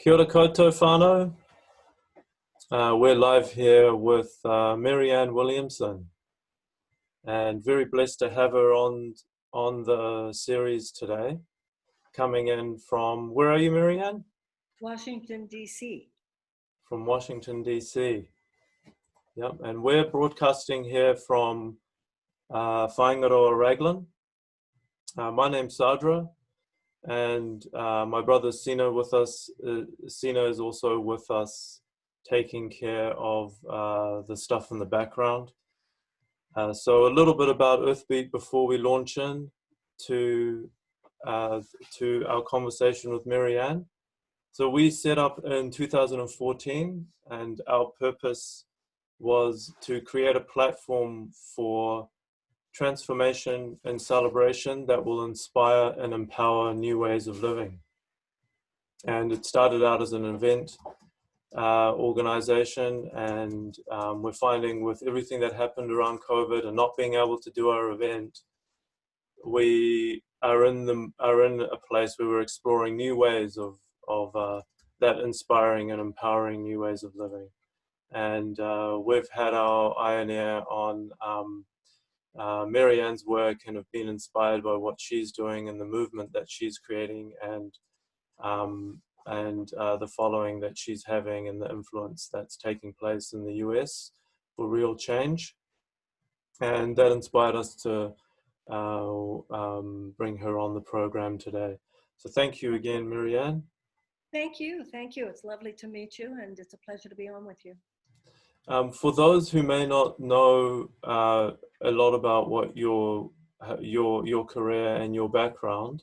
Kia ora koutou whānau. We're live here with Marianne Williamson, and very blessed to have her on the series today. Coming in from, where are you, Marianne? Washington, D.C. From Washington, D.C. Yep, and we're broadcasting here from Whangaroa Raglan. My name's Sadra, and my brother Sina with us. Sina is also with us, taking care of the stuff in the background. So a little bit about Earthbeat before we launch in to our conversation with Marianne. So we set up in 2014, and our purpose was to create a platform for transformation and celebration that will inspire and empower new ways of living. And it started out as an event organization, and we're finding with everything that happened around COVID and not being able to do our event, we are in a place where we're exploring new ways of that inspiring and empowering new ways of living. And we've had our eye and ear on Marianne's work and have been inspired by what she's doing and the movement that she's creating, and the following that she's having and the influence that's taking place in the US for real change. And that inspired us to bring her on the program today. So thank you again, Marianne. Thank you. Thank you. It's lovely to meet you, and it's a pleasure to be on with you. For those who may not know a lot about what your career and your background,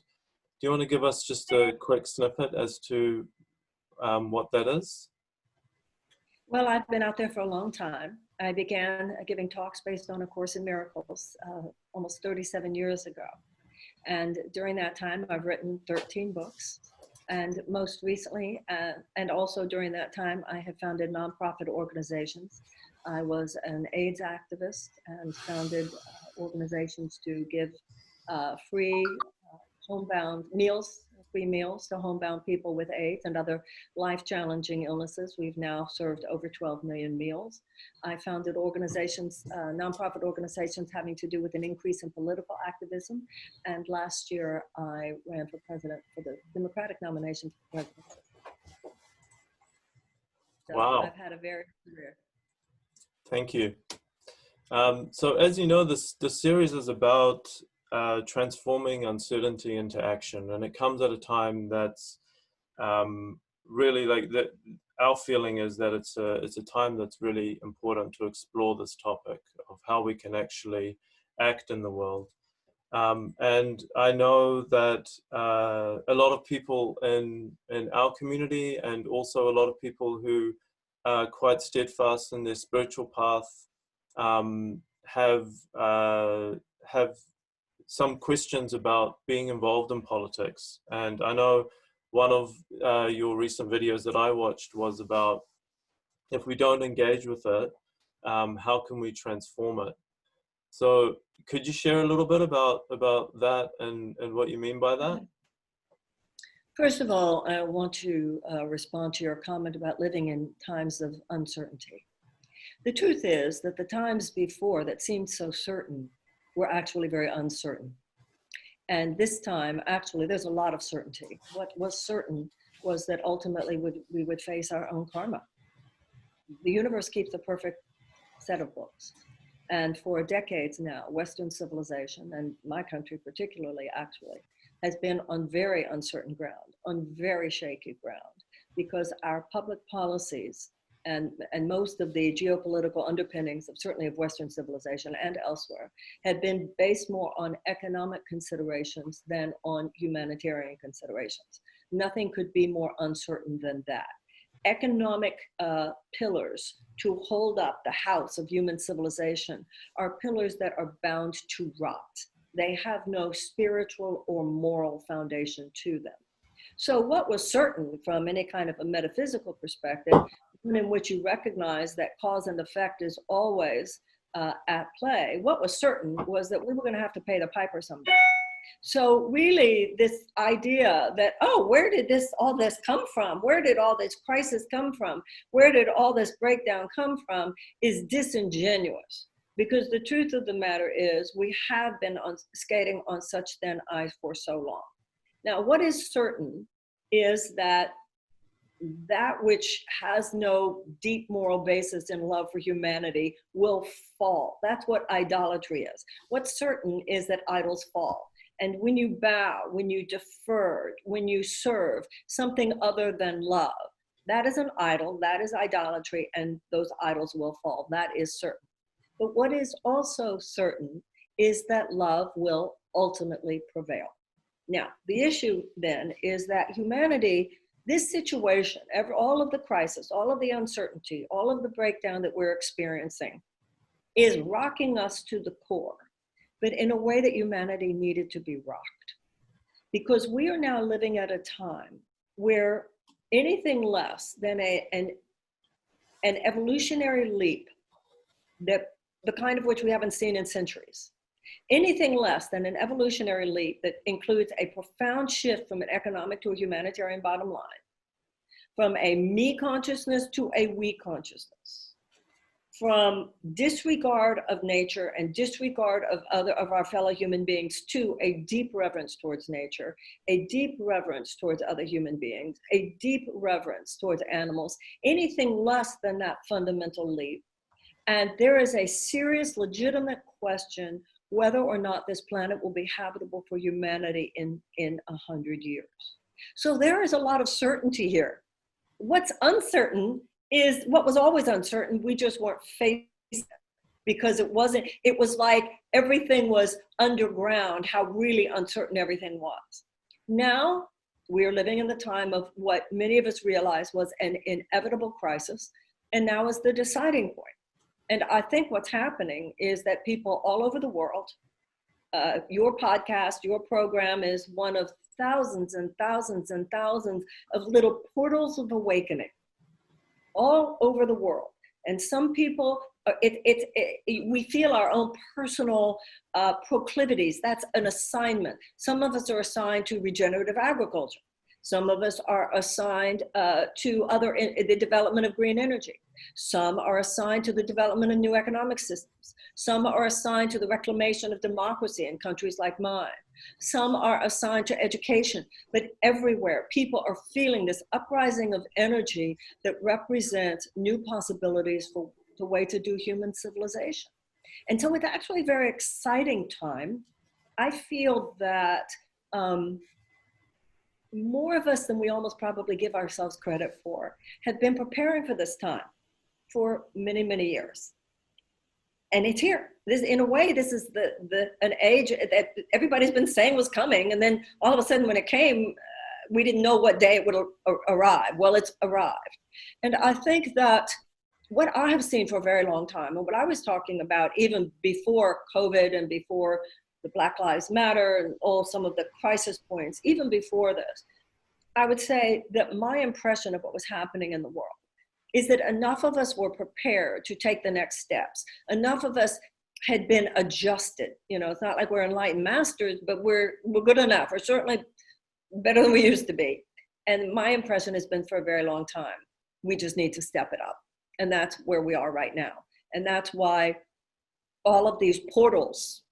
do you want to give us just a quick snippet as to what that is? Well, I've been out there for a long time. I began giving talks based on A Course in Miracles almost 37 years ago. And during that time, I've written 13 books. And most recently, and also during that time, I have founded nonprofit organizations. I was an AIDS activist and founded organizations to give free homebound meals, free meals to homebound people with AIDS and other life-challenging illnesses. We've now served over 12 million meals. I founded organizations, nonprofit organizations having to do with an increase in political activism. And last year, I ran for president for the Democratic nomination for president. So wow. I've had a very good career. Thank you. So as you know, the series is about transforming uncertainty into action, and it comes at a time that's really like that. Our feeling is that it's a time that's really important to explore this topic of how we can actually act in the world. And I know that a lot of people in our community, and also a lot of people who are quite steadfast in their spiritual path, have some questions about being involved in politics. And I know one of your recent videos that I watched was about, if we don't engage with it, how can we transform it? So could you share a little bit about that and what you mean by that? First of all, I want to respond to your comment about living in times of uncertainty. The truth is that the times before that seemed so certain were actually very uncertain. And this time, actually, there's a lot of certainty. What was certain was that ultimately we would face our own karma. The universe keeps a perfect set of books. And for decades now, Western civilization, and my country particularly actually, has been on very uncertain ground, on very shaky ground, because our public policies and most of the geopolitical underpinnings of certainly of Western civilization and elsewhere had been based more on economic considerations than on humanitarian considerations. Nothing could be more uncertain than that. Economic pillars to hold up the house of human civilization are pillars that are bound to rot. They have no spiritual or moral foundation to them. So what was certain from any kind of a metaphysical perspective, in which you recognize that cause and effect is always at play, what was certain was that we were going to have to pay the piper someday. So really this idea that, oh, where did all this come from? Where did all this crisis come from? Where did all this breakdown come from is disingenuous. Because the truth of the matter is we have been skating on such thin ice for so long. Now, what is certain is that which has no deep moral basis in love for humanity will fall. That's what idolatry is. What's certain is that idols fall. And when you bow, when you defer, when you serve something other than love, that is an idol, that is idolatry, and those idols will fall. That is certain. But what is also certain is that love will ultimately prevail. Now, the issue then is that humanity, this situation, all of the crisis, all of the uncertainty, all of the breakdown that we're experiencing is rocking us to the core, but in a way that humanity needed to be rocked. Because we are now living at a time where anything less than an evolutionary leap, that the kind of which we haven't seen in centuries, anything less than an evolutionary leap that includes a profound shift from an economic to a humanitarian bottom line, from a me consciousness to a we consciousness, from disregard of nature and disregard of our fellow human beings to a deep reverence towards nature, a deep reverence towards other human beings, a deep reverence towards animals, anything less than that fundamental leap. And there is a serious, legitimate question whether or not this planet will be habitable for humanity in 100 years. So there is a lot of certainty here. What's uncertain is what was always uncertain. We just weren't facing it because it was like everything was underground, how really uncertain everything was. Now we are living in the time of what many of us realized was an inevitable crisis, and now is the deciding point. And I think what's happening is that people all over the world, your podcast, your program is one of thousands and thousands and thousands of little portals of awakening all over the world. And some people, we feel our own personal proclivities. That's an assignment. Some of us are assigned to regenerative agriculture. Some of us are assigned to the development of green energy. Some are assigned to the development of new economic systems. Some are assigned to the reclamation of democracy in countries like mine. Some are assigned to education, but everywhere people are feeling this uprising of energy that represents new possibilities for the way to do human civilization. And so it's actually a very exciting time. I feel that more of us than we almost probably give ourselves credit for have been preparing for this time for many, many years. And it's here. In a way, this is an age that everybody's been saying was coming. And then all of a sudden when it came, we didn't know what day it would arrive. Well, it's arrived. And I think that what I have seen for a very long time, and what I was talking about even before COVID and before the Black Lives Matter and all some of the crisis points, even before this, I would say that my impression of what was happening in the world is that enough of us were prepared to take the next steps. Enough of us had been adjusted. You know, it's not like we're enlightened masters, but we're good enough. We're certainly better than we used to be. And my impression has been for a very long time, we just need to step it up. And that's where we are right now. And that's why all of these portals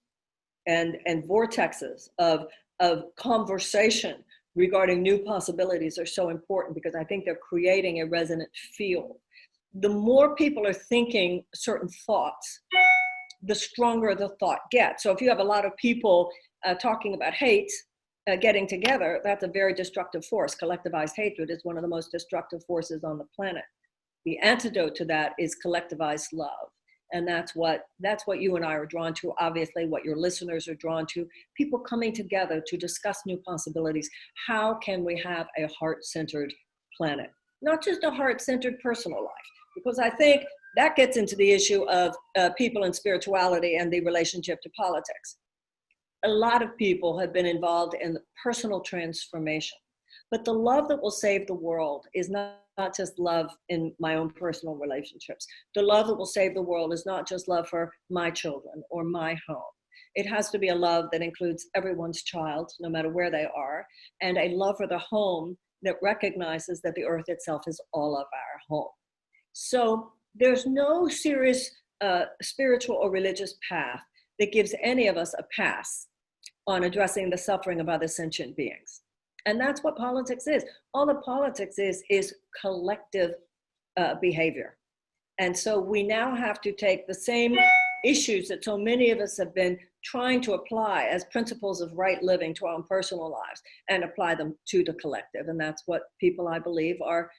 and vortexes of conversation regarding new possibilities are so important, because I think they're creating a resonant field. The more people are thinking certain thoughts, the stronger the thought gets. So if you have a lot of people talking about hate, getting together, that's a very destructive force. Collectivized hatred is one of the most destructive forces on the planet. The antidote to that is collectivized love. And that's what you and I are drawn to, obviously, what your listeners are drawn to, people coming together to discuss new possibilities. How can we have a heart-centered planet? Not just a heart-centered personal life, because I think that gets into the issue of people and spirituality and the relationship to politics. A lot of people have been involved in personal transformation, but the love that will save the world is not just love in my own personal relationships. The love that will save the world is not just love for my children or my home. It has to be a love that includes everyone's child, no matter where they are, and a love for the home that recognizes that the earth itself is all of our home. So there's no serious spiritual or religious path that gives any of us a pass on addressing the suffering of other sentient beings. And that's what politics is. All the politics is collective behavior. And so we now have to take the same issues that so many of us have been trying to apply as principles of right living to our own personal lives and apply them to the collective. And that's what people, I believe, are,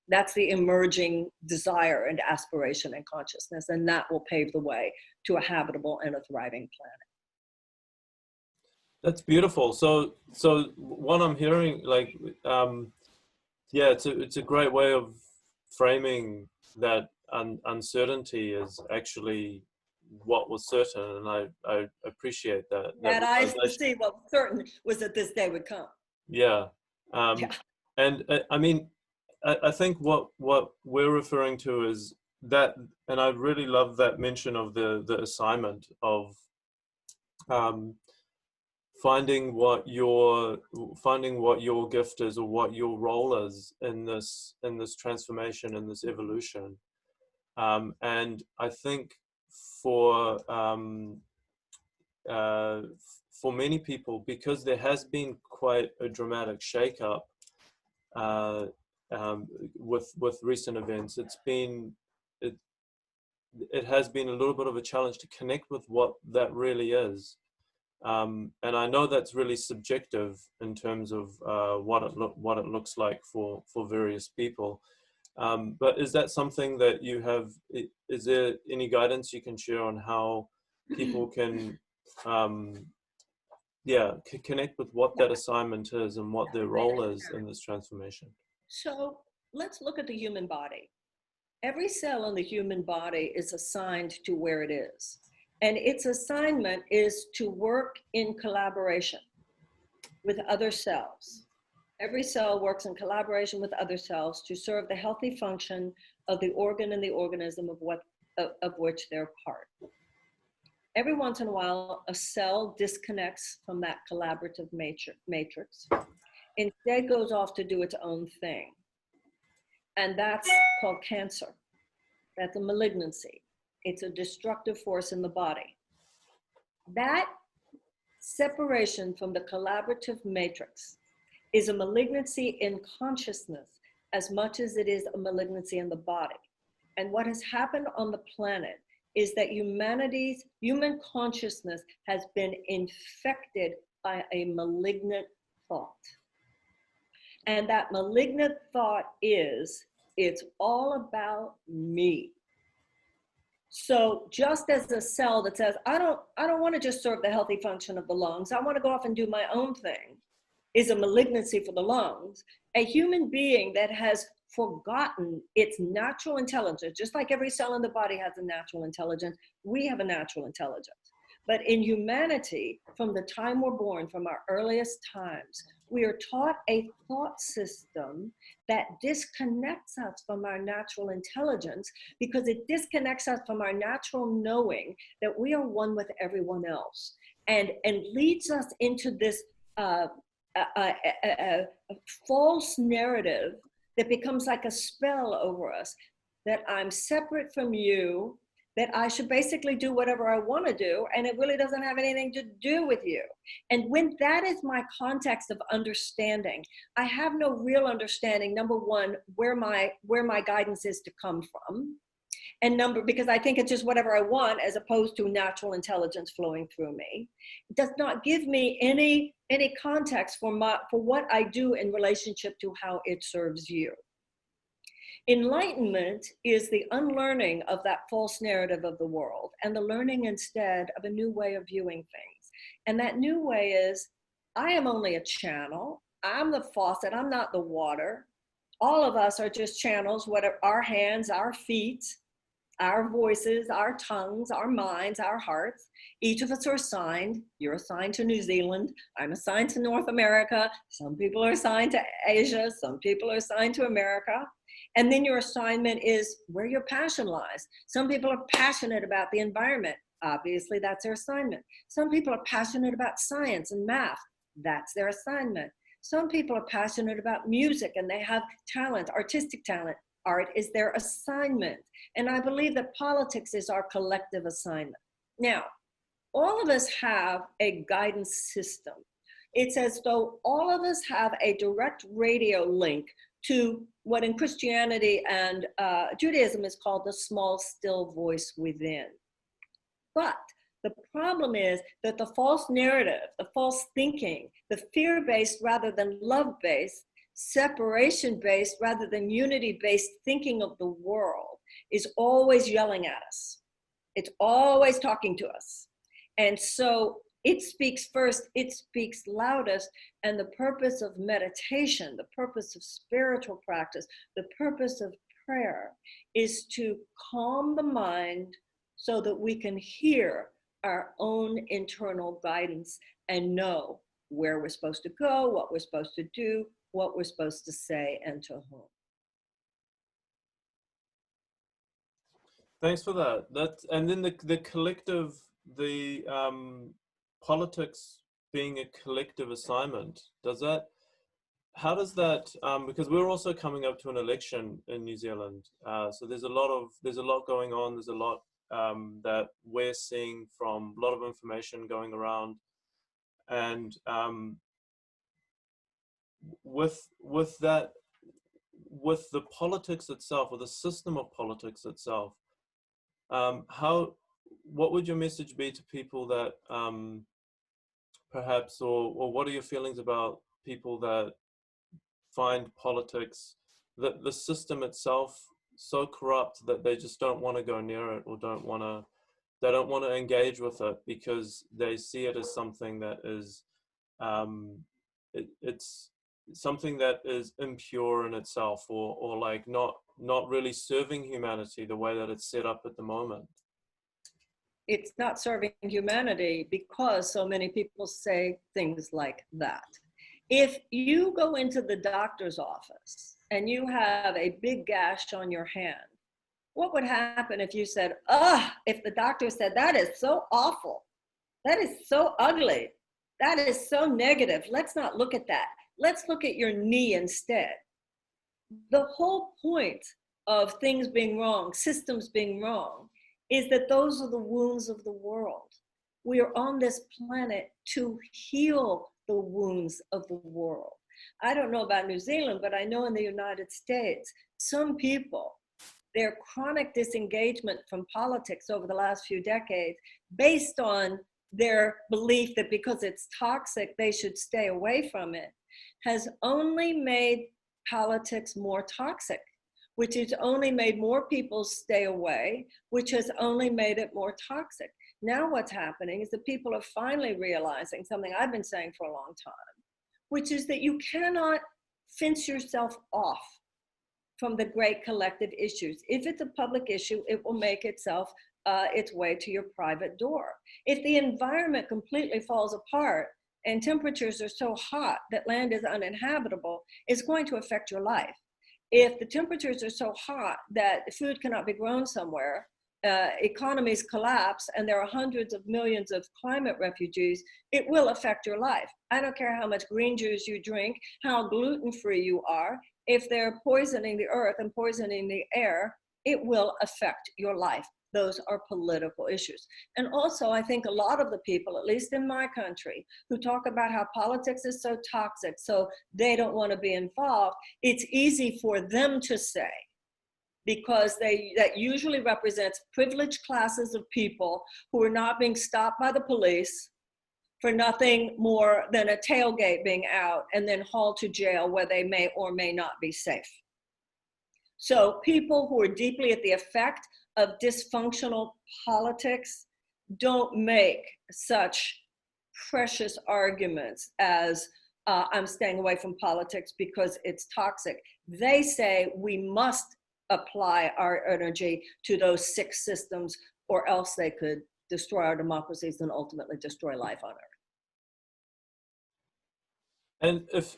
that's the emerging desire and aspiration and consciousness. And that will pave the way to a habitable and a thriving planet. That's beautiful. So what I'm hearing, like, yeah, it's a great way of framing that uncertainty is actually what was certain, and I appreciate that. That eyes to see what was certain was that this day would come. Yeah, and I mean, I think what we're referring to is that, and I really love that mention of the assignment of finding what your gift is, or what your role is in this transformation, in this evolution. And I think for many people, because there has been quite a dramatic shakeup with recent events, it has been a little bit of a challenge to connect with what that really is. And I know that's really subjective in terms of what it looks like for various people. But is that something that you have? Is there any guidance you can share on how people can, connect with what that assignment is and what their role is in this transformation? So let's look at the human body. Every cell in the human body is assigned to where it is. And its assignment is to work in collaboration with other cells. Every cell works in collaboration with other cells to serve the healthy function of the organ and the organism of which they're part. Every once in a while, a cell disconnects from that collaborative matrix. Instead goes off to do its own thing. And that's called cancer. That's a malignancy. It's a destructive force in the body. That separation from the collaborative matrix is a malignancy in consciousness as much as it is a malignancy in the body. And what has happened on the planet is that human consciousness has been infected by a malignant thought. And that malignant thought is, it's all about me. So just as a cell that says, I don't want to just serve the healthy function of the lungs, I want to go off and do my own thing, is a malignancy for the lungs. A human being that has forgotten its natural intelligence, just like every cell in the body has a natural intelligence, we have a natural intelligence. But in humanity, from the time we're born, from our earliest times, we are taught a thought system that disconnects us from our natural intelligence, because it disconnects us from our natural knowing that we are one with everyone else, and leads us into this false narrative that becomes like a spell over us, that I'm separate from you, that I should basically do whatever I want to do, and it really doesn't have anything to do with you. And when that is my context of understanding, I have no real understanding, number one, where my guidance is to come from, and because I think it's just whatever I want, as opposed to natural intelligence flowing through me. It does not give me any context for what I do in relationship to how it serves you. Enlightenment is the unlearning of that false narrative of the world, and the learning instead of a new way of viewing things. And that new way is, I am only a channel. I'm the faucet. I'm not the water. All of us are just channels, whatever, our hands, our feet, our voices, our tongues, our minds, our hearts. Each of us are assigned. You're assigned to New Zealand. I'm assigned to North America. Some people are assigned to Asia. Some people are assigned to America. And then your assignment is where your passion lies. Some people are passionate about the environment. Obviously, that's their assignment. Some people are passionate about science and math. That's their assignment. Some people are passionate about music and they have talent, artistic talent. Art is their assignment. And I believe that politics is our collective assignment. Now, all of us have a guidance system. It's as though all of us have a direct radio link to what in Christianity and Judaism is called the small, still voice within. But the problem is that the false narrative, the false thinking, the fear-based rather than love-based, separation-based rather than unity-based thinking of the world is always yelling at us. It's always talking to us. And so it speaks first, it speaks loudest, and the purpose of meditation, the purpose of spiritual practice, the purpose of prayer is to calm the mind so that we can hear our own internal guidance and know where we're supposed to go, what we're supposed to do, what we're supposed to say, and to whom. Thanks for that. And then the collective, the politics being a collective assignment, how does that, because we're also coming up to an election in New Zealand, so there's a lot going on, there's a lot that we're seeing, from a lot of information going around, and with that, with the politics itself, or the system of politics itself, what would your message be to people that perhaps, or what are your feelings about people that find politics, that the system itself, so corrupt that they just don't want to go near it, or they don't want to engage with it because they see it as something that is it's something that is impure in itself, or like not really serving humanity the way that it's set up at the moment? It's not serving humanity because so many people say things like that. If you go into the doctor's office and you have a big gash on your hand, what would happen if you said, if the doctor said, that is so awful, that is so ugly, that is so negative, let's not look at that, let's look at your knee instead. The whole point of things being wrong, systems being wrong, is that those are the wounds of the world. We are on this planet to heal the wounds of the world. I don't know about New Zealand, but I know in the United States, some people, their chronic disengagement from politics over the last few decades, based on their belief that because it's toxic, they should stay away from it, has only made politics more toxic, which has only made more people stay away, which has only made it more toxic. Now what's happening is that people are finally realizing something I've been saying for a long time, which is that you cannot fence yourself off from the great collective issues. If it's a public issue, it will make itself its way to your private door. If the environment completely falls apart and temperatures are so hot that land is uninhabitable, it's going to affect your life. If the temperatures are so hot that food cannot be grown somewhere, economies collapse, and there are hundreds of millions of climate refugees, it will affect your life. I don't care how much green juice you drink, how gluten-free you are. If they're poisoning the earth and poisoning the air, it will affect your life. Those are political issues. And also, I think a lot of the people, at least in my country, who talk about how politics is so toxic, so they don't want to be involved, it's easy for them to say, because that usually represents privileged classes of people who are not being stopped by the police for nothing more than a tailgate being out and then hauled to jail where they may or may not be safe. So people who are deeply at the effect of dysfunctional politics don't make such precious arguments as I'm staying away from politics because it's toxic. They say we must apply our energy to those sick systems, or else they could destroy our democracies and ultimately destroy life on earth. And if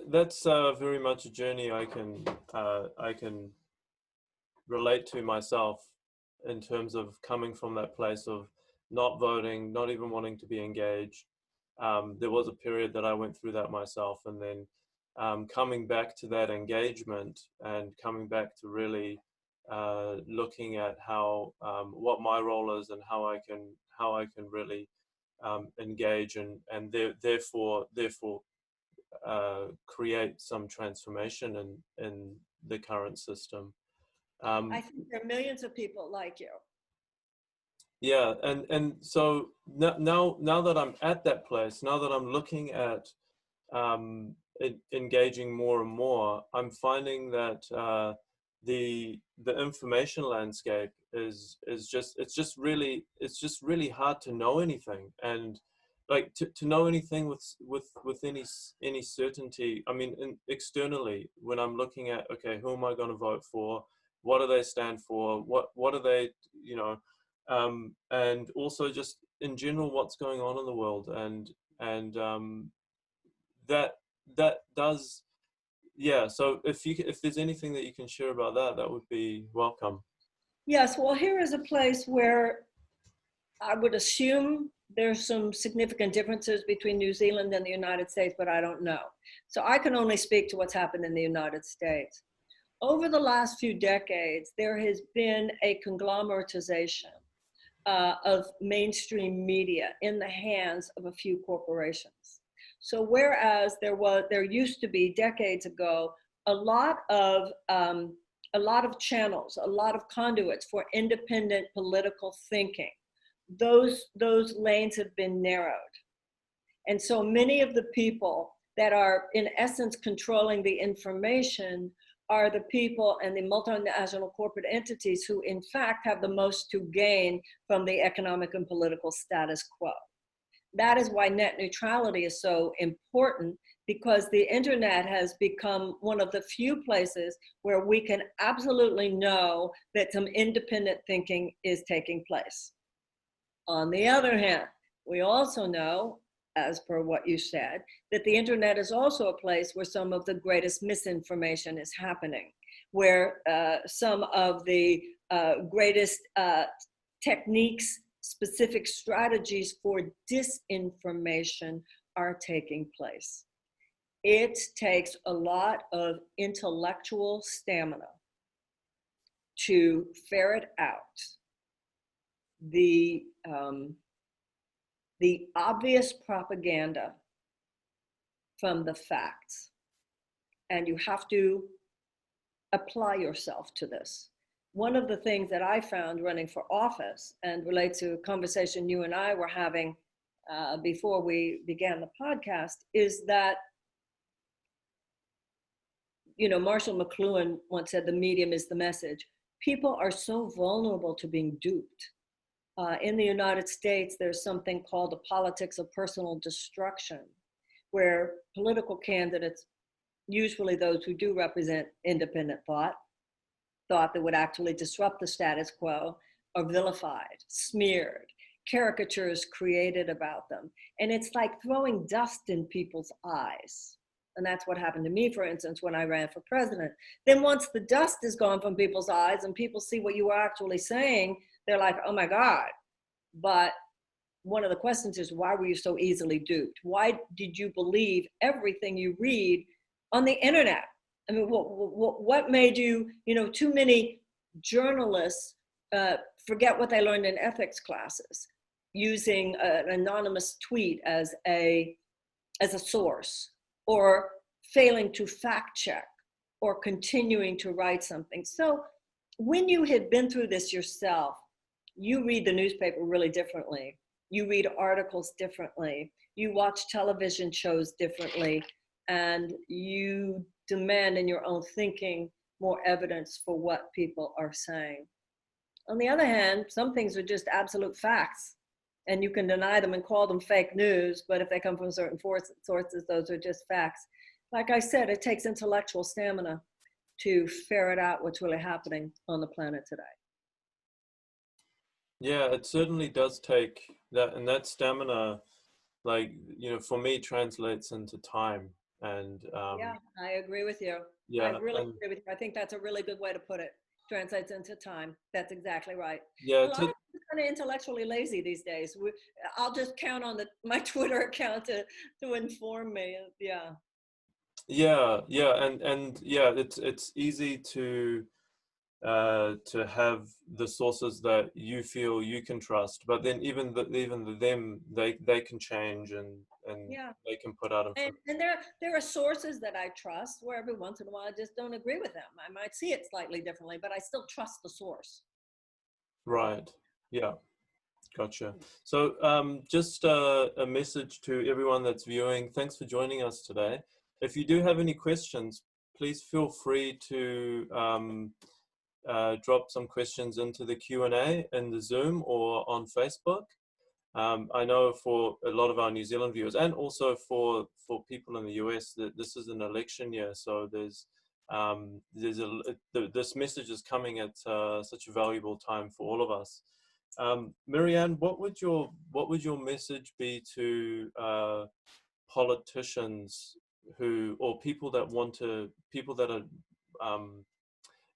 that's very much a journey I can relate to myself. in terms of coming from that place of not voting, not even wanting to be engaged. There was a period that I went through that myself, and then coming back to that engagement and coming back to really looking at how what my role is and how I can really engage and therefore create some transformation in the current system. I think there are millions of people like you. Yeah, and so now that I'm at that place, now that I'm looking at engaging more and more, I'm finding that the information landscape is just really hard to know anything, and like to know anything with any certainty. I mean, externally, when I'm looking at, okay, who am I going to vote for? What do they stand for? What are they, you know? And also just in general, what's going on in the world, and that does, yeah. So if there's anything that you can share about that, that would be welcome. Yes, well, here is a place where I would assume there's some significant differences between New Zealand and the United States, but I don't know. So I can only speak to what's happened in the United States. Over the last few decades, there has been a conglomeratization of mainstream media in the hands of a few corporations. So whereas there used to be decades ago a lot of channels, a lot of conduits for independent political thinking, those lanes have been narrowed, and so many of the people that are in essence controlling the information are the people and the multinational corporate entities who in fact have the most to gain from the economic and political status quo. That is why net neutrality is so important, because the internet has become one of the few places where we can absolutely know that some independent thinking is taking place. On the other hand, we also know, as per what you said, that the internet is also a place where some of the greatest misinformation is happening, where some of the greatest techniques, specific strategies for disinformation are taking place. It takes a lot of intellectual stamina to ferret out the obvious propaganda from the facts. And you have to apply yourself to this. One of the things that I found running for office, and relates to a conversation you and I were having before we began the podcast, is that, you know, Marshall McLuhan once said, the medium is the message. People are so vulnerable to being duped. In the United States, there's something called the politics of personal destruction, where political candidates, usually those who do represent independent thought that would actually disrupt the status quo, are vilified, smeared, caricatures created about them. And it's like throwing dust in people's eyes. And that's what happened to me, for instance, when I ran for president. Then once the dust is gone from people's eyes and people see what you are actually saying, they're like, oh my God. But one of the questions is, why were you so easily duped? Why did you believe everything you read on the internet? I mean, what made you, you know, too many journalists forget what they learned in ethics classes, using an anonymous tweet as a source, or failing to fact check, or continuing to write something. So when you had been through this yourself, you read the newspaper really differently. You read articles differently. You watch television shows differently, and you demand in your own thinking more evidence for what people are saying. On the other hand, some things are just absolute facts, and you can deny them and call them fake news, but if they come from certain sources, those are just facts. Like I said, it takes intellectual stamina to ferret out what's really happening on the planet today. Yeah, it certainly does take that, and that stamina, like, you know, for me translates into time. And yeah, I agree with you. yeah, I really agree with you. I think that's a really good way to put it. translates into time. That's exactly right. Yeah, A lot of people are kind of intellectually lazy these days. I'll just count on my Twitter account to inform me. Yeah. yeah, and yeah, it's easy to have the sources that you feel you can trust, but then even them, they can change, and Yeah. they can put out information. And there are sources that I trust where every once in a while I just don't agree with them. I might see it slightly differently, but I still trust the source. Right. Yeah. Gotcha. So just a message to everyone that's viewing. Thanks for joining us today. If you do have any questions, please feel free to drop some questions into the Q&A in the Zoom or on Facebook. I know for a lot of our New Zealand viewers, and also for people in the US, that this is an election year, so this message is coming at such a valuable time for all of us. Marianne, what would your message be to politicians or people that are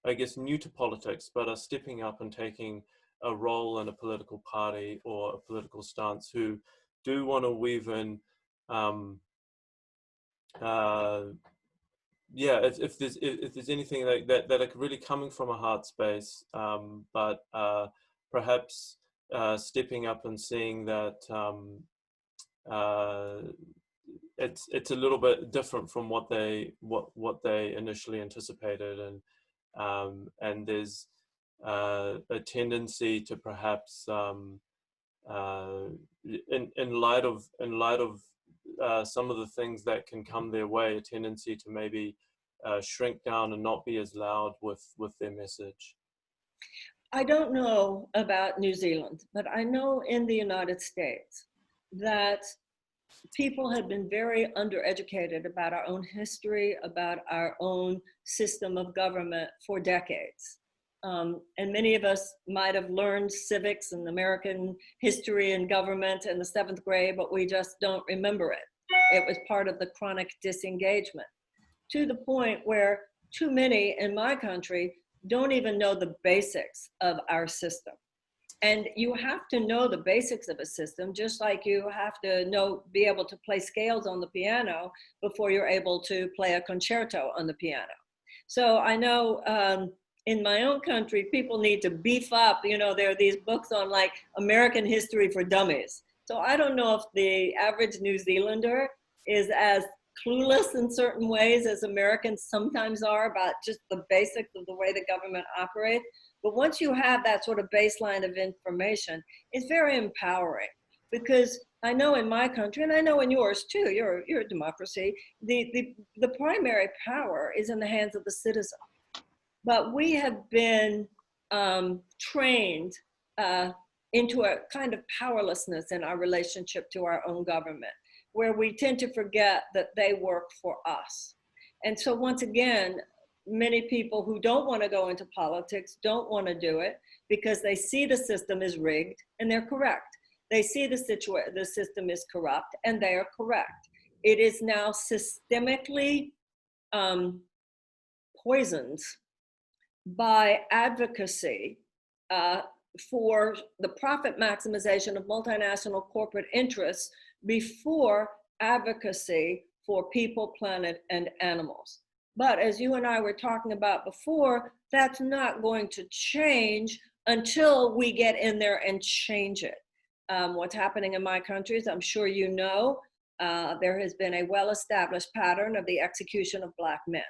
I guess new to politics but are stepping up and taking a role in a political party or a political stance, who do want to weave in yeah, if there's anything like that are really coming from a heart space, but perhaps stepping up and seeing that it's a little bit different from what they initially anticipated, and there's a tendency to perhaps in light of some of the things that can come their way, a tendency to maybe shrink down and not be as loud with their message. I don't know about New Zealand, but I know in the United States that people have been very undereducated about our own history, about our own system of government for decades. And many of us might have learned civics and American history and government in the 7th grade, but we just don't remember it. It was part of the chronic disengagement, to the point where too many in my country don't even know the basics of our system. And you have to know the basics of a system, just like you have to be able to play scales on the piano before you're able to play a concerto on the piano. So I know in my own country, people need to beef up, there are these books on like American history for dummies. So I don't know if the average New Zealander is as clueless in certain ways as Americans sometimes are about just the basics of the way the government operates. But once you have that sort of baseline of information, it's very empowering, because I know in my country, and I know in yours too, you're a democracy, the primary power is in the hands of the citizen. But we have been trained into a kind of powerlessness in our relationship to our own government, where we tend to forget that they work for us. And so once again, many people who don't want to go into politics don't want to do it because they see the system is rigged, and they're correct. They see the system is corrupt, and they are correct. It is now systemically poisoned by advocacy for the profit maximization of multinational corporate interests before advocacy for people, planet, and animals. But as you and I were talking about before, that's not going to change until we get in there and change it. What's happening in my country is, I'm sure you know, there has been a well-established pattern of the execution of Black men.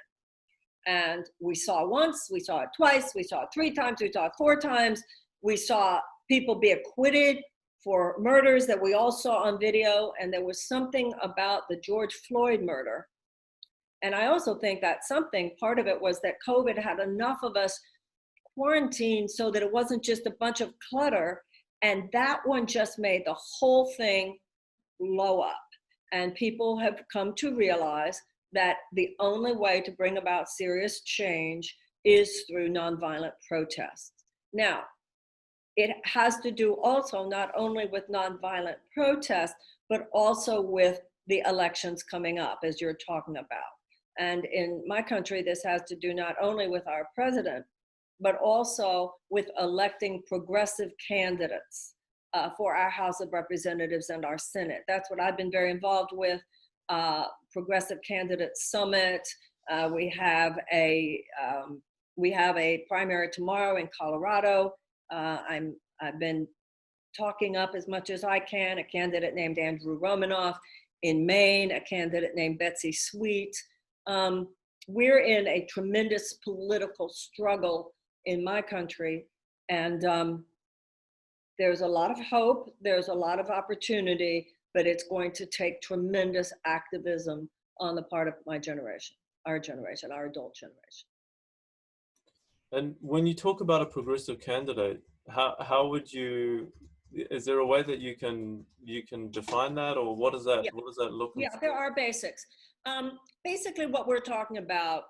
And we saw once, we saw it twice, we saw it 3 times, we saw it 4 times. We saw people be acquitted for murders that we all saw on video. And there was something about the George Floyd murder. And I also think that part of it was that COVID had enough of us quarantined so that it wasn't just a bunch of clutter. And that one just made the whole thing blow up. And people have come to realize that the only way to bring about serious change is through nonviolent protests. Now, it has to do also not only with nonviolent protests, but also with the elections coming up, as you're talking about. And in my country, this has to do not only with our president, but also with electing progressive candidates for our House of Representatives and our Senate. That's what I've been very involved with. Progressive Candidate Summit. We have a primary tomorrow in Colorado. I've been talking up as much as I can a candidate named Andrew Romanoff. In Maine, a candidate named Betsy Sweet. We're in a tremendous political struggle in my country, and there's a lot of hope, there's a lot of opportunity, but it's going to take tremendous activism on the part of my generation, our adult generation. And when you talk about a progressive candidate, how would you, is there a way that you can define that, or what does that look like? Yeah, there are basics. Basically what we're talking about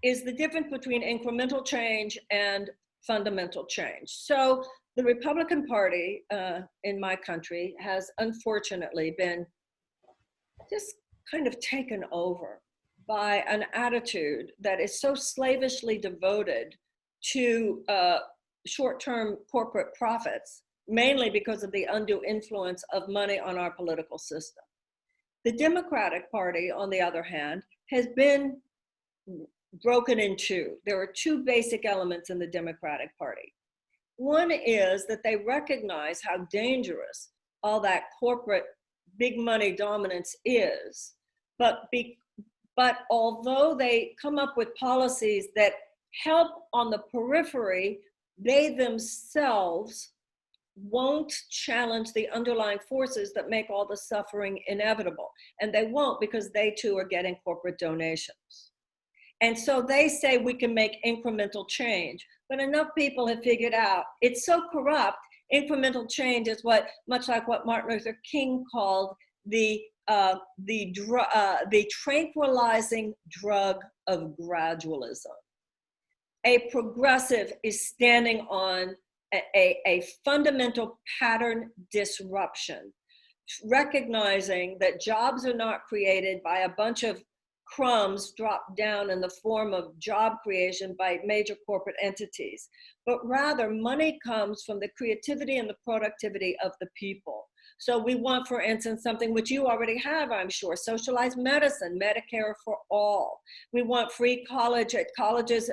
is the difference between incremental change and fundamental change. So the Republican Party in my country has unfortunately been just kind of taken over by an attitude that is so slavishly devoted to short-term corporate profits, mainly because of the undue influence of money on our political system. The Democratic Party, on the other hand, has been broken in two. There are two basic elements in the Democratic Party. One is that they recognize how dangerous all that corporate big money dominance is, but although they come up with policies that help on the periphery, they themselves won't challenge the underlying forces that make all the suffering inevitable. And they won't, because they too are getting corporate donations. And so they say we can make incremental change, but enough people have figured out it's so corrupt. Incremental change is much like what Martin Luther King called the tranquilizing drug of gradualism. A progressive is standing on a fundamental pattern disruption, recognizing that jobs are not created by a bunch of crumbs dropped down in the form of job creation by major corporate entities, but rather money comes from the creativity and the productivity of the people. So we want, for instance, something which you already have, I'm sure, socialized medicine, Medicare for all. We want free college at colleges,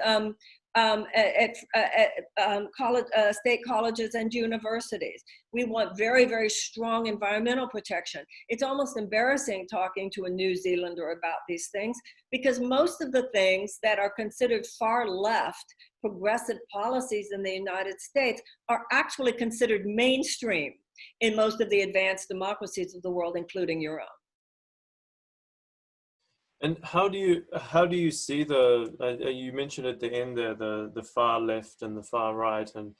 state colleges and universities. We want very, very strong environmental protection. It's almost embarrassing talking to a New Zealander about these things, because most of the things that are considered far left progressive policies in the United States are actually considered mainstream in most of the advanced democracies of the world, including your own. And how do you see you mentioned at the end there the far left and the far right, and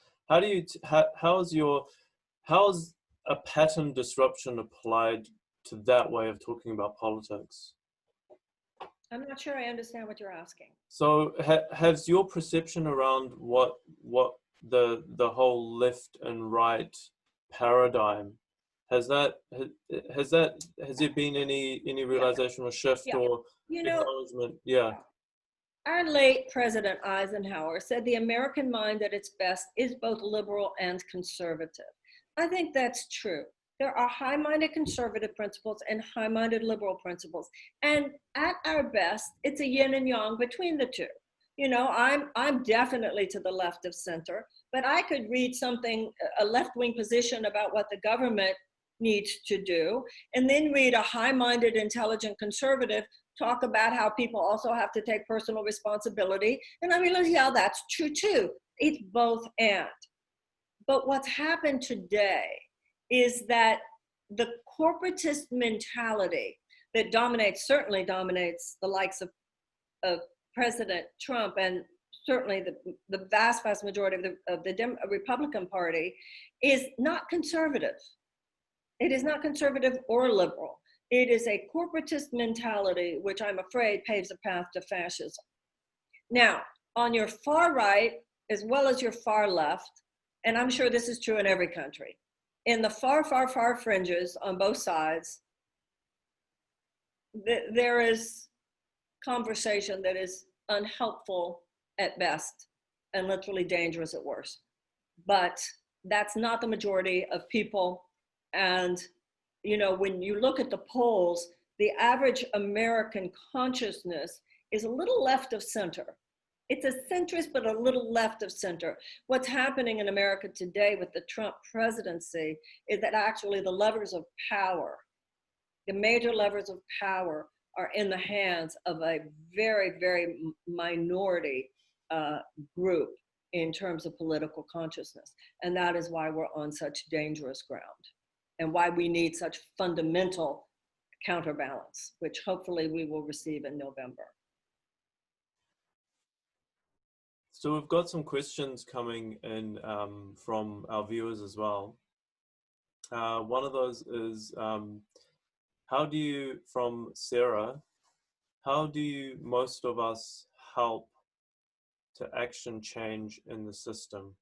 how's a pattern disruption applied to that way of talking about politics? I'm not sure I understand what you're asking. So has your perception around what the whole left and right paradigm, has there been any realization or shift or acknowledgement? Yeah. Our late President Eisenhower said the American mind at its best is both liberal and conservative. I think that's true. There are high-minded conservative principles and high-minded liberal principles. And at our best, it's a yin and yang between the two. You know, I'm definitely to the left of center, but I could read something, a left-wing position about what the government needs to do, and then read a high-minded, intelligent conservative talk about how people also have to take personal responsibility. And I realize, yeah, that's true too. It's both and. But what's happened today is that the corporatist mentality that certainly dominates the likes of President Trump, and certainly the vast majority of the Republican Party, is not conservative. It is not conservative or liberal. It is a corporatist mentality, which I'm afraid paves a path to fascism. Now, on your far right, as well as your far left, and I'm sure this is true in every country, in the far, far, far fringes on both sides, there is conversation that is unhelpful at best and literally dangerous at worst. But that's not the majority of people. And, you know, when you look at the polls, the average American consciousness is a little left of center. It's a centrist, but a little left of center. What's happening in America today with the Trump presidency is that actually the levers of power, the major levers of power, are in the hands of a very, very minority group in terms of political consciousness. And that is why we're on such dangerous ground and why we need such fundamental counterbalance, which hopefully we will receive in November. So we've got some questions coming in from our viewers as well. One of those is, how do you, from Sarah, how do you, most of us, help to action change in the system?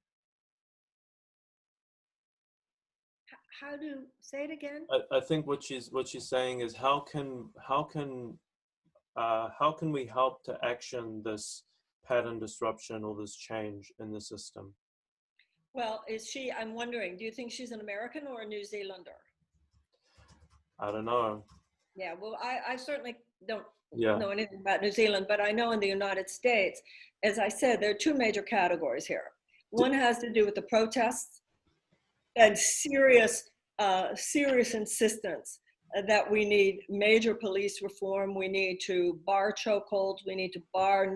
How do, say it again? I think what she's saying is how can we help to action this pattern disruption or this change in the system? Well, is she, I'm wondering, do you think she's an American or a New Zealander? I don't know. Yeah, well, I certainly don't Yeah. know anything about New Zealand, but I know in the United States, as I said, there are two major categories here. One has to do with the protests and serious insistence that we need major police reform. We need to bar chokeholds. We need to bar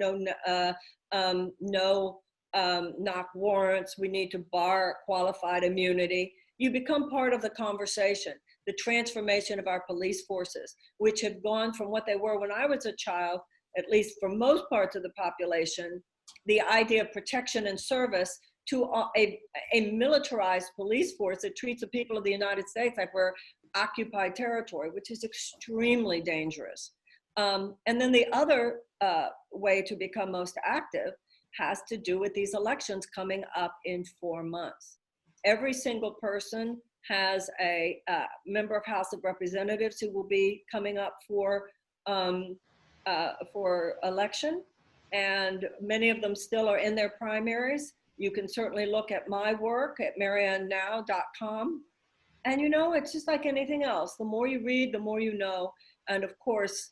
knock warrants. We need to bar qualified immunity. You become part of the conversation. The transformation of our police forces, which have gone from what they were when I was a child, at least for most parts of the population, the idea of protection and service, to a militarized police force that treats the people of the United States like we're occupied territory, which is extremely dangerous. And then the other way to become most active has to do with these elections coming up in 4 months. Every single person has a member of House of Representatives who will be coming up for election, and many of them still are in their primaries. You can certainly look at my work at mariannenow.com. And you know, it's just like anything else. The more you read, the more you know. And of course,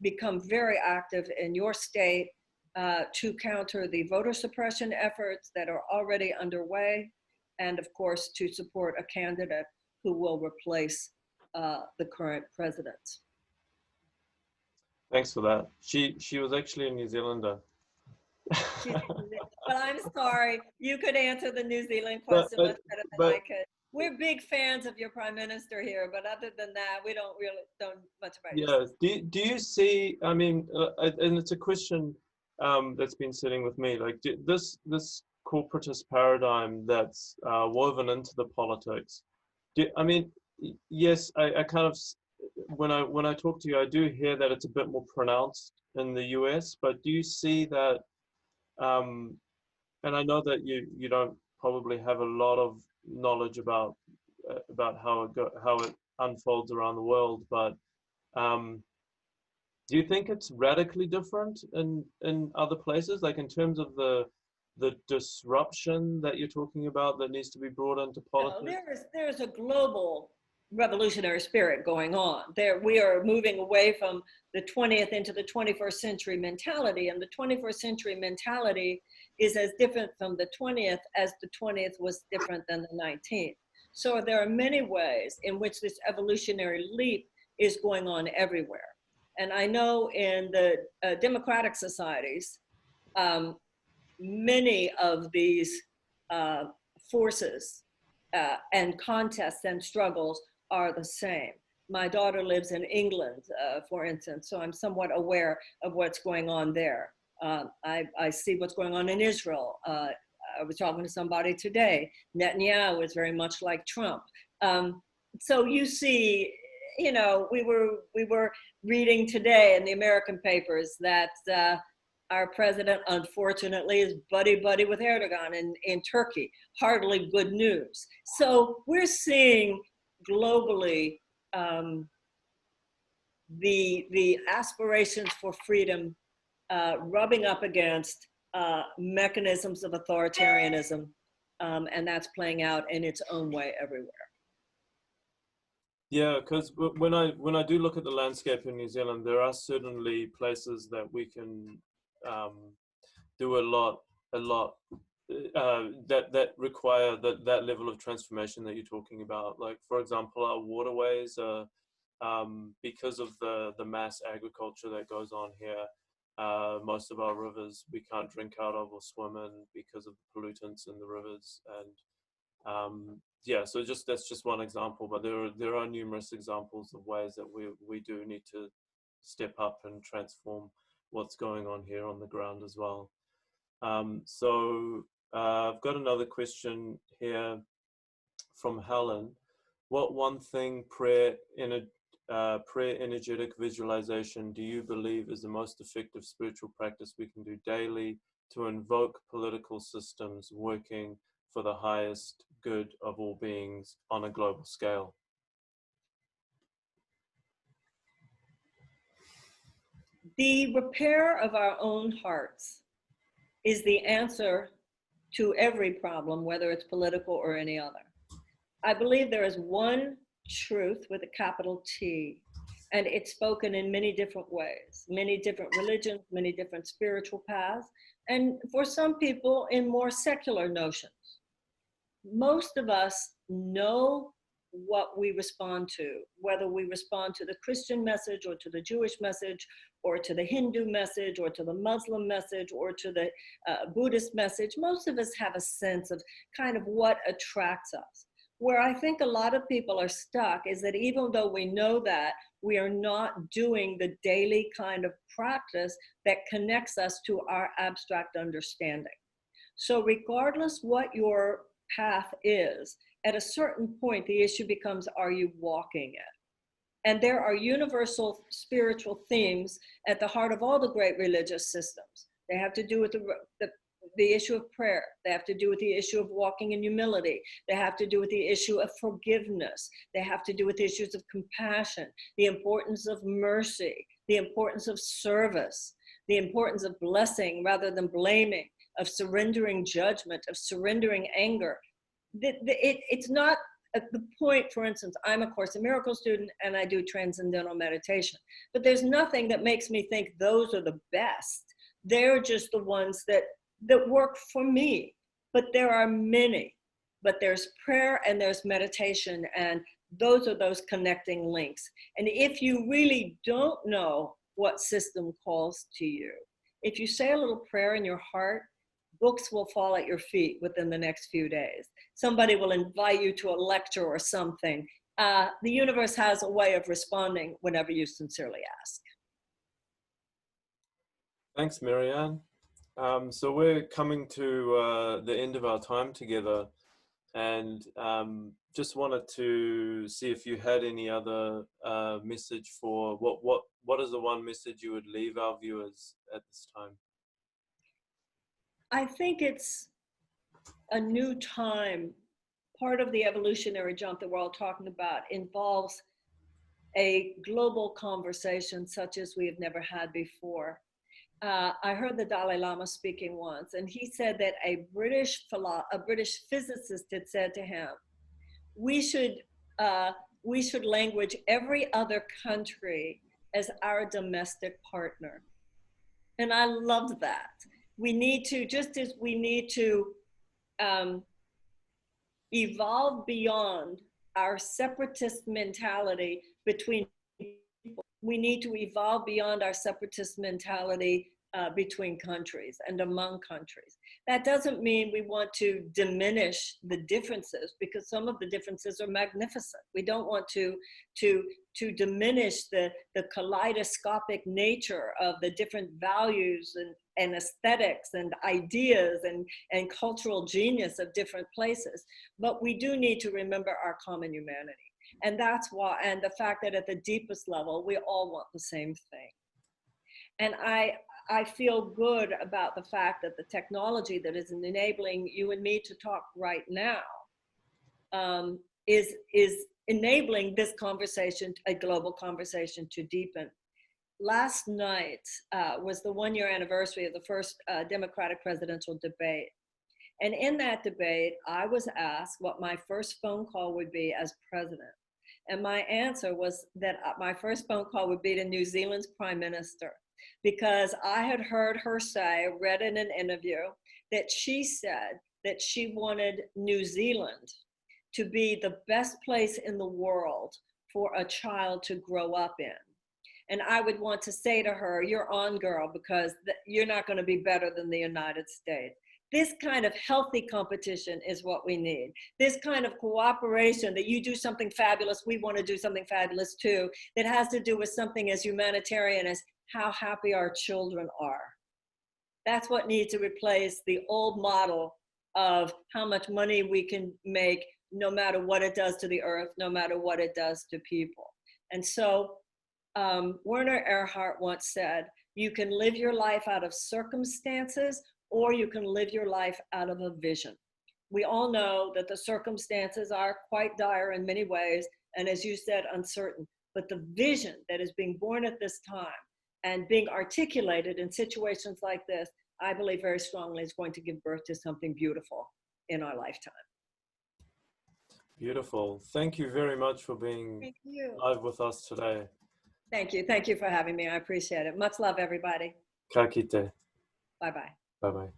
become very active in your state to counter the voter suppression efforts that are already underway. And of course, to support a candidate who will replace the current president. Thanks for that. She was actually a New Zealander. But I'm sorry, you could answer the New Zealand question much better than I could. We're big fans of your prime minister here, but other than that, we don't really know much about it. Yeah. Do you see? I mean, and it's a question that's been sitting with me. Like this corporatist paradigm that's woven into the politics. I mean, yes, I kind of, when I talk to you, I do hear that it's a bit more pronounced in the US. But do you see that? And I know that you don't probably have a lot of knowledge about how it unfolds around the world, but do you think it's radically different in other places, like in terms of the disruption that you're talking about that needs to be brought into politics? No, there's a global revolutionary spirit going on. We are moving away from the 20th into the 21st century mentality, and the 21st century mentality is as different from the 20th as the 20th was different than the 19th. So there are many ways in which this evolutionary leap is going on everywhere. And I know in the democratic societies, many of these forces and contests and struggles are the same. My daughter lives in England, for instance, so I'm somewhat aware of what's going on there. I see what's going on in Israel. I was talking to somebody today. Netanyahu is very much like Trump. So you see, you know, we were reading today in the American papers that our president, unfortunately, is buddy-buddy with Erdogan in Turkey. Hardly good news. So we're seeing globally the aspirations for freedom rubbing up against mechanisms of authoritarianism, and that's playing out in its own way everywhere. Yeah, because when I do look at the landscape in New Zealand, there are certainly places that we can do a lot that require that level of transformation that you're talking about. Like, for example, our waterways are, because of the mass agriculture that goes on here, most of our rivers we can't drink out of or swim in because of the pollutants in the rivers. And yeah, so that's just one example, but there are numerous examples of ways that we do need to step up and transform what's going on here on the ground as well. So I've got another question here from Helen. What one thing prayer energetic visualization do you believe is the most effective spiritual practice we can do daily to invoke political systems working for the highest good of all beings on a global scale? The repair of our own hearts is the answer to every problem, whether it's political or any other. I believe there is one truth with a capital T, and it's spoken in many different ways, many different religions, many different spiritual paths, and for some people in more secular notions. Most of us know what we respond to, whether we respond to the Christian message or to the Jewish message or to the Hindu message or to the Muslim message or to the Buddhist message. Most of us have a sense of kind of what attracts us. Where I think a lot of people are stuck is that even though we know that, we are not doing the daily kind of practice that connects us to our abstract understanding. So regardless what your path is, at a certain point, the issue becomes, are you walking it? And there are universal spiritual themes at the heart of all the great religious systems. They have to do with the issue of prayer. They have to do with the issue of walking in humility. They have to do with the issue of forgiveness. They have to do with issues of compassion, the importance of mercy, the importance of service, the importance of blessing rather than blaming, of surrendering judgment, of surrendering anger. It's not at the point, for instance, I'm a Course in Miracles student and I do transcendental meditation, but there's nothing that makes me think those are the best. They're just the ones that work for me, but there are many. But there's prayer and there's meditation, and those are those connecting links. And if you really don't know what system calls to you, if you say a little prayer in your heart, books will fall at your feet within the next few days. Somebody will invite you to a lecture or something. The universe has a way of responding whenever you sincerely ask. Thanks, Marianne. So we're coming to the end of our time together, and just wanted to see if you had any other message for what is the one message you would leave our viewers at this time? I think it's a new time. Part of the evolutionary jump that we're all talking about involves a global conversation such as we have never had before. I heard the Dalai Lama speaking once, and he said that a British physicist had said to him, we should language every other country as our domestic partner. And I loved that. We need to, just as we need to evolve beyond our separatist mentality between people, we need to evolve beyond our separatist mentality between countries and among countries. That doesn't mean we want to diminish the differences, because some of the differences are magnificent. We don't want to diminish the kaleidoscopic nature of the different values and aesthetics and ideas and cultural genius of different places. But we do need to remember our common humanity. And that's why, and the fact that at the deepest level, we all want the same thing. And I feel good about the fact that the technology that is enabling you and me to talk right now is enabling this conversation, a global conversation, to deepen. last night was the 1-year anniversary of the first Democratic presidential debate. And in that debate, I was asked what my first phone call would be as president. And my answer was that my first phone call would be to New Zealand's Prime Minister, because I had heard her say, read in an interview, that she said that she wanted New Zealand to be the best place in the world for a child to grow up in. And I would want to say to her, you're on, girl, because you're not going to be better than the United States. This kind of healthy competition is what we need. This kind of cooperation, that you do something fabulous, we want to do something fabulous too, that has to do with something as humanitarian as how happy our children are. That's what needs to replace the old model of how much money we can make, no matter what it does to the earth, no matter what it does to people. And so Werner Erhard once said, you can live your life out of circumstances, or you can live your life out of a vision. We all know that the circumstances are quite dire in many ways, and as you said, uncertain. But the vision that is being born at this time and being articulated in situations like this, I believe very strongly is going to give birth to something beautiful in our lifetime. Beautiful. Thank you very much for being live with us today. Thank you. Thank you for having me. I appreciate it. Much love, everybody. Ka kite. Bye-bye. Bye-bye.